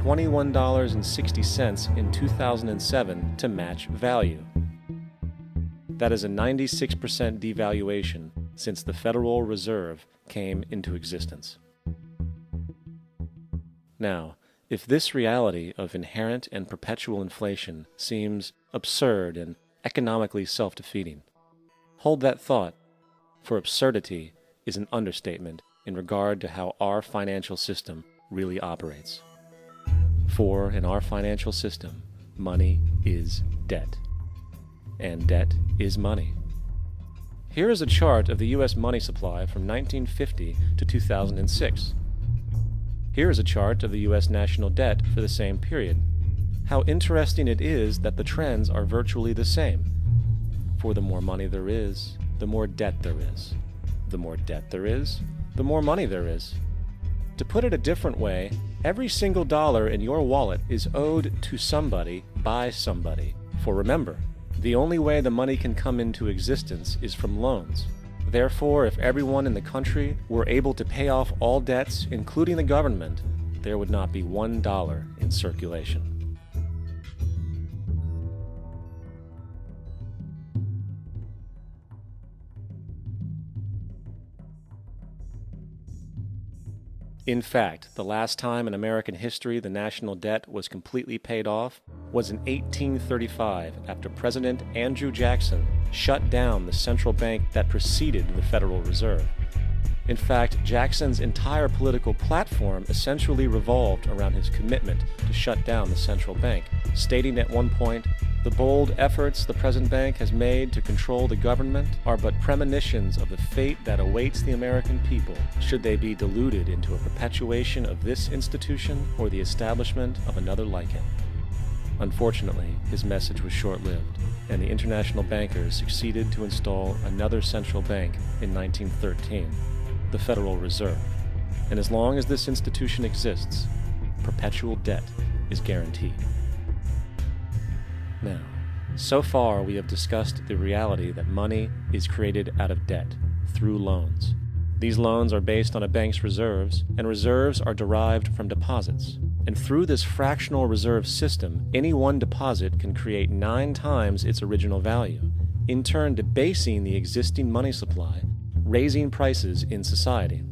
$21.60 in 2007 to match value. That is a 96% devaluation since the Federal Reserve came into existence. Now, if this reality of inherent and perpetual inflation seems absurd and economically self-defeating, hold that thought, for absurdity is an understatement in regard to how our financial system really operates. For in our financial system, money is debt, and debt is money. Here is a chart of the U.S. money supply from 1950 to 2006. Here is a chart of the U.S. national debt for the same period. How interesting it is that the trends are virtually the same. For the more money there is, the more debt there is. The more debt there is, the more money there is. To put it a different way, every single dollar in your wallet is owed to somebody by somebody. For remember, the only way the money can come into existence is from loans. Therefore, if everyone in the country were able to pay off all debts, including the government, there would not be $1 in circulation. In fact, the last time in American history the national debt was completely paid off was in 1835 after President Andrew Jackson shut down the central bank that preceded the Federal Reserve. In fact, Jackson's entire political platform essentially revolved around his commitment to shut down the central bank, stating at one point, "The bold efforts the present bank has made to control the government are but premonitions of the fate that awaits the American people, should they be deluded into a perpetuation of this institution or the establishment of another like it." Unfortunately, his message was short-lived, and the international bankers succeeded to install another central bank in 1913, the Federal Reserve. And as long as this institution exists, perpetual debt is guaranteed. Now, so far we have discussed the reality that money is created out of debt, through loans. These loans are based on a bank's reserves, and reserves are derived from deposits. And through this fractional reserve system, any one deposit can create 9 times its original value, in turn debasing the existing money supply, raising prices in society.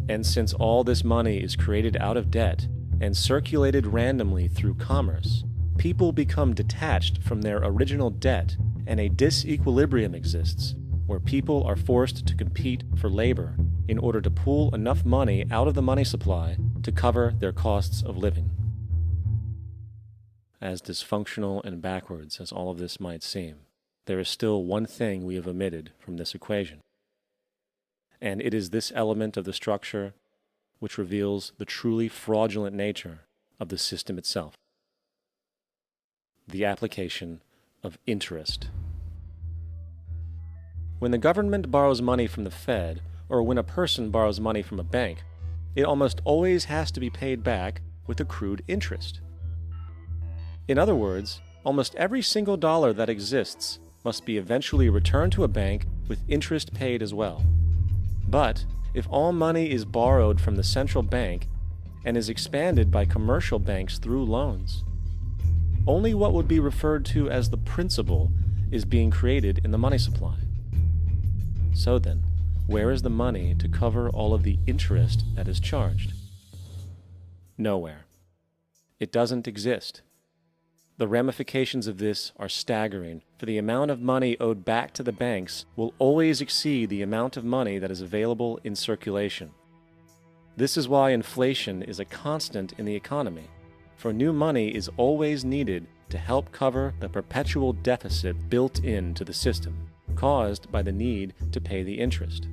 And since all this money is created out of debt and circulated randomly through commerce, people become detached from their original debt, and a disequilibrium exists, where people are forced to compete for labor in order to pool enough money out of the money supply to cover their costs of living. As dysfunctional and backwards as all of this might seem, there is still one thing we have omitted from this equation. And it is this element of the structure which reveals the truly fraudulent nature of the system itself: the application of interest. When the government borrows money from the Fed, or when a person borrows money from a bank, it almost always has to be paid back with accrued interest. In other words, almost every single dollar that exists must be eventually returned to a bank with interest paid as well. But if all money is borrowed from the central bank and is expanded by commercial banks through loans, only what would be referred to as the principal is being created in the money supply. So then, where is the money to cover all of the interest that is charged? Nowhere. It doesn't exist. The ramifications of this are staggering, for the amount of money owed back to the banks will always exceed the amount of money that is available in circulation. This is why inflation is a constant in the economy, for new money is always needed to help cover the perpetual deficit built into the system, caused by the need to pay the interest.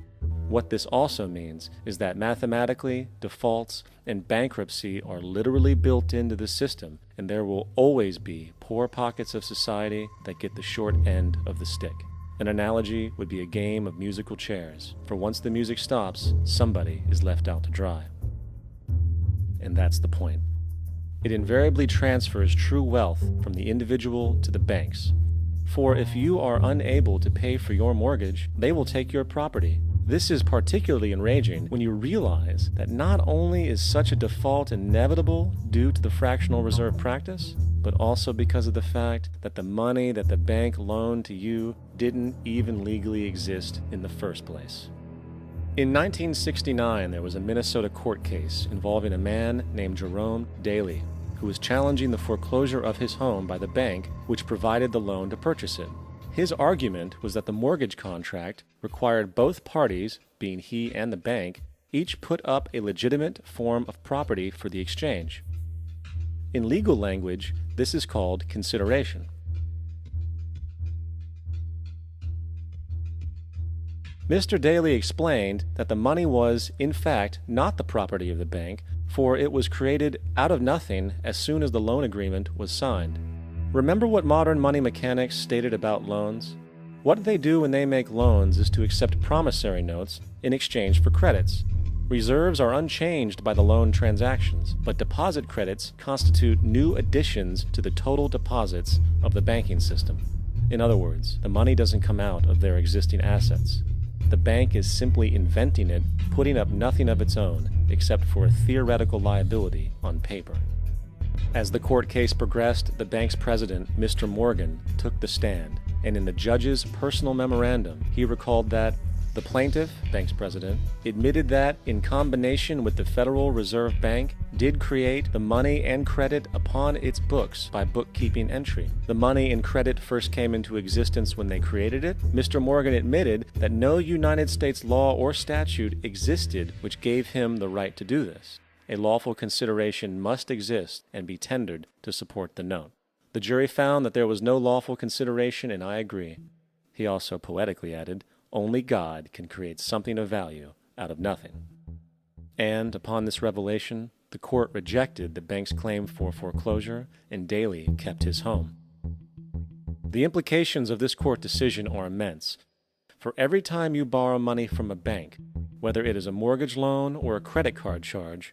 What this also means is that mathematically, defaults and bankruptcy are literally built into the system, and there will always be poor pockets of society that get the short end of the stick. An analogy would be a game of musical chairs, for once the music stops, somebody is left out to dry. And that's the point. It invariably transfers true wealth from the individual to the banks. For if you are unable to pay for your mortgage, they will take your property, This is particularly enraging when you realize that not only is such a default inevitable due to the fractional reserve practice, but also because of the fact that the money that the bank loaned to you didn't even legally exist in the first place. In 1969, there was a Minnesota court case involving a man named Jerome Daly, who was challenging the foreclosure of his home by the bank which provided the loan to purchase it. His argument was that the mortgage contract required both parties, being he and the bank, each put up a legitimate form of property for the exchange. In legal language, this is called consideration. Mr. Daly explained that the money was, in fact, not the property of the bank, for it was created out of nothing as soon as the loan agreement was signed. Remember what modern money mechanics stated about loans? What they do when they make loans is to accept promissory notes in exchange for credits. Reserves are unchanged by the loan transactions, but deposit credits constitute new additions to the total deposits of the banking system. In other words, the money doesn't come out of their existing assets. The bank is simply inventing it, putting up nothing of its own, except for a theoretical liability on paper. As the court case progressed, the bank's president, Mr. Morgan, took the stand, and in the judge's personal memorandum, he recalled that the plaintiff, bank's president, admitted that, in combination with the Federal Reserve Bank, did create the money and credit upon its books by bookkeeping entry. The money and credit first came into existence when they created it. Mr. Morgan admitted that no United States law or statute existed which gave him the right to do this. A lawful consideration must exist and be tendered to support the note. The jury found that there was no lawful consideration, and I agree. He also poetically added, "Only God can create something of value out of nothing." And upon this revelation, the court rejected the bank's claim for foreclosure, and Daly kept his home. The implications of this court decision are immense. For every time you borrow money from a bank, whether it is a mortgage loan or a credit card charge,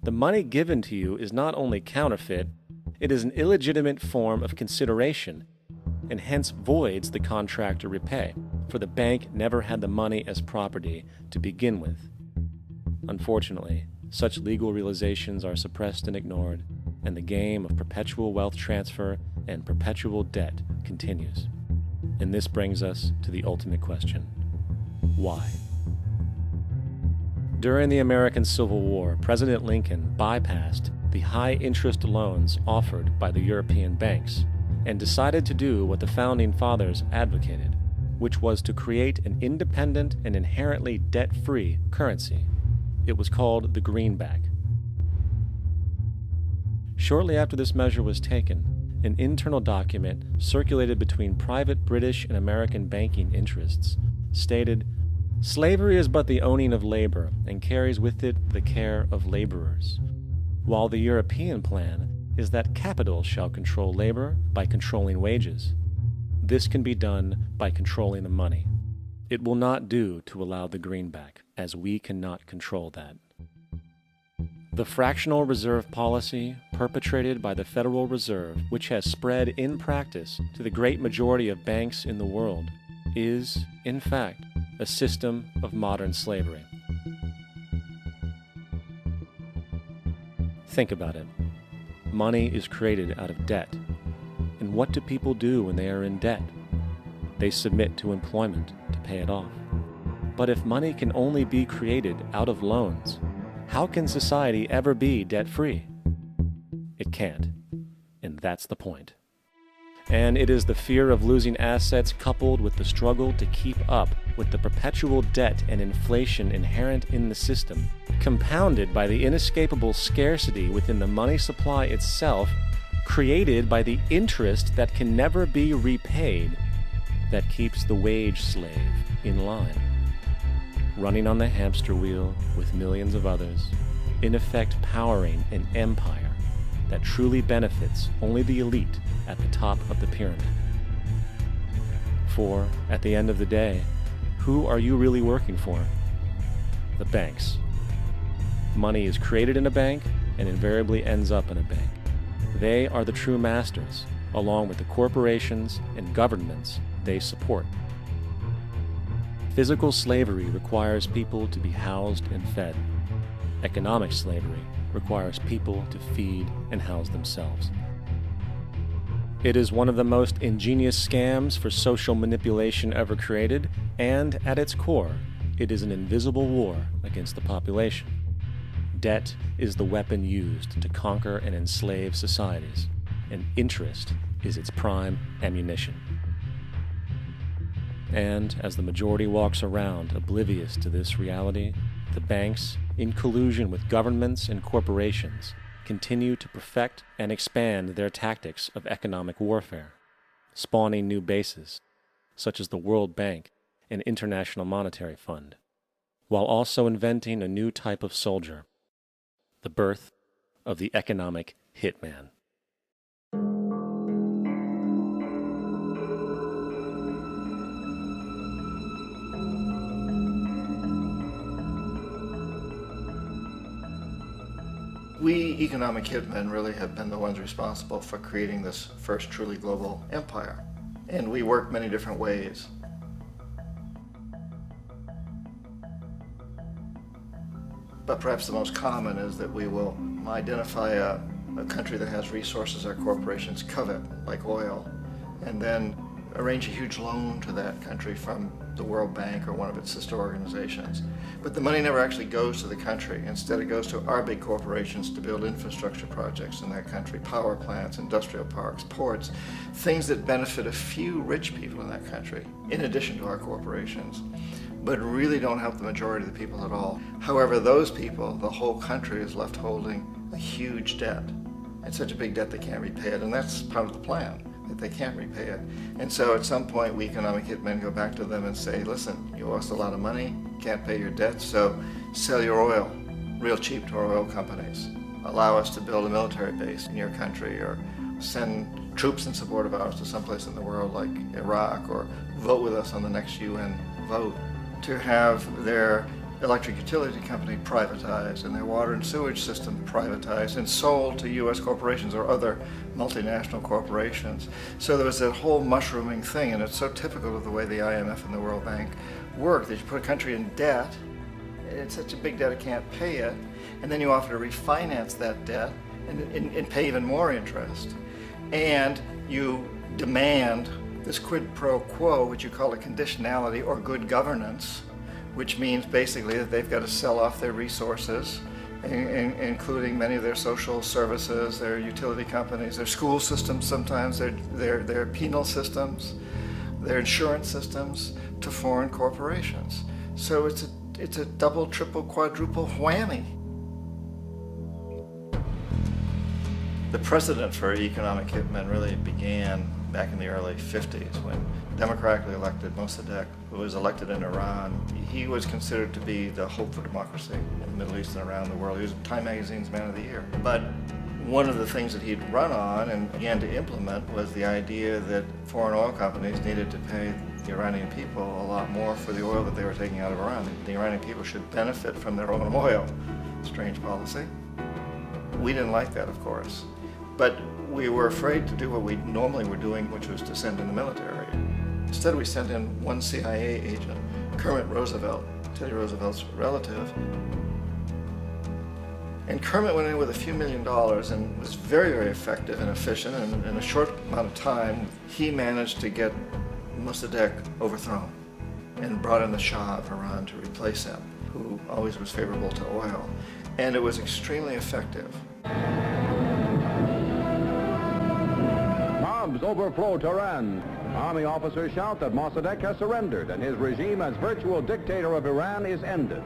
the money given to you is not only counterfeit, it is an illegitimate form of consideration, and hence voids the contract to repay, for the bank never had the money as property to begin with. Unfortunately, such legal realizations are suppressed and ignored, and the game of perpetual wealth transfer and perpetual debt continues. And this brings us to the ultimate question: why? During the American Civil War, President Lincoln bypassed the high-interest loans offered by the European banks and decided to do what the Founding Fathers advocated, which was to create an independent and inherently debt-free currency. It was called the greenback. Shortly after this measure was taken, an internal document circulated between private British and American banking interests stated, "Slavery is but the owning of labor and carries with it the care of laborers, while the European plan is that capital shall control labor by controlling wages. This can be done by controlling the money. It will not do to allow the greenback, as we cannot control that." The fractional reserve policy perpetrated by the Federal Reserve, which has spread in practice to the great majority of banks in the world, is, in fact, a system of modern slavery. Think about it. Money is created out of debt. And what do people do when they are in debt? They submit to employment to pay it off. But if money can only be created out of loans, how can society ever be debt-free? It can't. And that's the point. And it is the fear of losing assets coupled with the struggle to keep up with the perpetual debt and inflation inherent in the system, compounded by the inescapable scarcity within the money supply itself, created by the interest that can never be repaid, that keeps the wage slave in line, running on the hamster wheel with millions of others, in effect powering an empire that truly benefits only the elite at the top of the pyramid. For, at the end of the day, who are you really working for? The banks. Money is created in a bank and invariably ends up in a bank. They are the true masters, along with the corporations and governments they support. Physical slavery requires people to be housed and fed. Economic slavery requires people to feed and house themselves. It is one of the most ingenious scams for social manipulation ever created, and at its core, it is an invisible war against the population. Debt is the weapon used to conquer and enslave societies, and interest is its prime ammunition. And as the majority walks around oblivious to this reality, the banks, in collusion with governments and corporations, continue to perfect and expand their tactics of economic warfare, spawning new bases, such as the World Bank and International Monetary Fund, while also inventing a new type of soldier, the birth of the economic hitman. We economic hitmen really have been the ones responsible for creating this first truly global empire. And we work many different ways. But perhaps the most common is that we will identify a country that has resources our corporations covet, like oil, and then arrange a huge loan to that country from the World Bank or one of its sister organizations. But the money never actually goes to the country. Instead, it goes to our big corporations to build infrastructure projects in that country, power plants, industrial parks, ports, things that benefit a few rich people in that country, in addition to our corporations, but really don't help the majority of the people at all. However, those people, the whole country is left holding a huge debt. It's such a big debt they can't repay it, and that's part of the plan, that they can't repay it. And so at some point, we economic hitmen go back to them and say, listen, you owe us a lot of money, can't pay your debt, so sell your oil real cheap to our oil companies. Allow us to build a military base in your country, or send troops in support of ours to someplace in the world like Iraq, or vote with us on the next UN vote. To have their electric utility company privatized and their water and sewage system privatized and sold to U.S. corporations or other multinational corporations. So there was that whole mushrooming thing, and it's so typical of the way the IMF and the World Bank work, that you put a country in debt, it's such a big debt it can't pay it, and then you offer to refinance that debt and pay even more interest. And you demand this quid pro quo, which you call a conditionality or good governance, which means basically that they've got to sell off their resources, including many of their social services, their utility companies, their school systems sometimes, their penal systems, their insurance systems, to foreign corporations. So it's a double, triple, quadruple whammy. The precedent for economic hitmen really began back in the early 50s when democratically elected Mossadegh, who was elected in Iran, he was considered to be the hope for democracy in the Middle East and around the world. He was Time Magazine's Man of the Year. But one of the things that he'd run on and began to implement was the idea that foreign oil companies needed to pay the Iranian people a lot more for the oil that they were taking out of Iran. The Iranian people should benefit from their own oil. Strange policy. We didn't like that, of course. But we were afraid to do what we normally were doing, which was to send in the military. Instead, we sent in one CIA agent, Kermit Roosevelt, Teddy Roosevelt's relative. And Kermit went in with a few $1 million and was very, very effective and efficient. And in a short amount of time, he managed to get Mossadegh overthrown and brought in the Shah of Iran to replace him, who always was favorable to oil. And it was extremely effective. Bombs overflow Tehran. Army officers shout that Mossadegh has surrendered and his regime as virtual dictator of Iran is ended.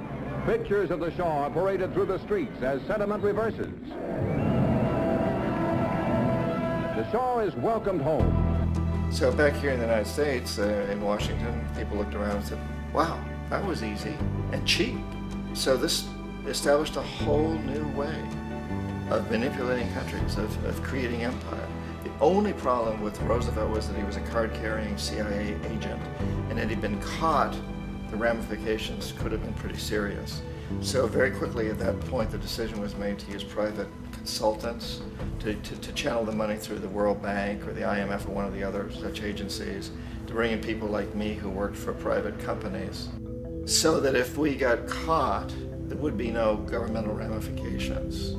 Pictures of the Shah are paraded through the streets as sentiment reverses. The Shah is welcomed home. So back here in the United States, in Washington, people looked around and said, wow, that was easy and cheap. So this established a whole new way of manipulating countries, of creating empire. The only problem with Roosevelt was that he was a card-carrying CIA agent, and had he been caught, the ramifications could have been pretty serious. So very quickly at that point, the decision was made to use private consultants to channel the money through the World Bank or the IMF or one of the other such agencies, to bring in people like me who worked for private companies. so that if we got caught, there would be no governmental ramifications.